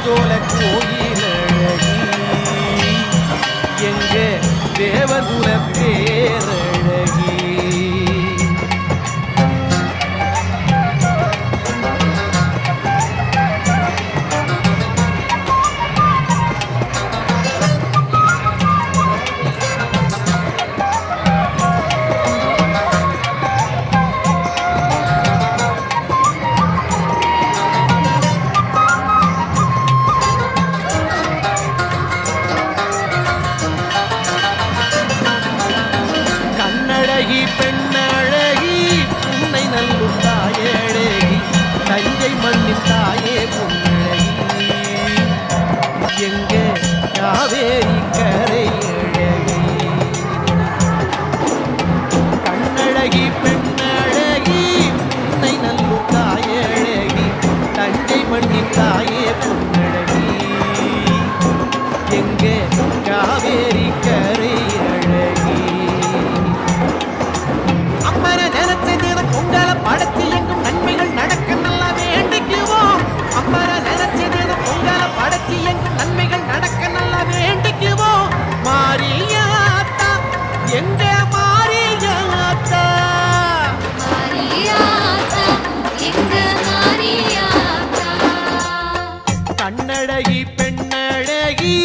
பழஞ்சோல கோயிலழகி எங்க தேவகுல பேரழகி பெண்ணழகி உன்னை நல்லும் தாயழகி தஞ்சை மண்ணின் தாயே பொன்னழகி எங்க காவேரி கரை அழகி கண்ணழகி பெண்ணழகி உன்னை நல்லும் தாயழகி தஞ்சை மண்ணின் தாயே பொன்னழகி எங்க காவேரி கரை அழகி படைத்து எங்கும் நன்மைகள் நடக்க நல்லா வேண்டிக்குவோம் அம்மர நினைச்சது பொங்கல படைத்து எங்கும் நன்மைகள் நடக்க நல்லா வேண்டிக்குவோம் மாரியாத்தா எங்க மாரியாத்தா மாரியாத்தா எங்க மாரியாத்தா கண்ணழகி பெண்ணழகி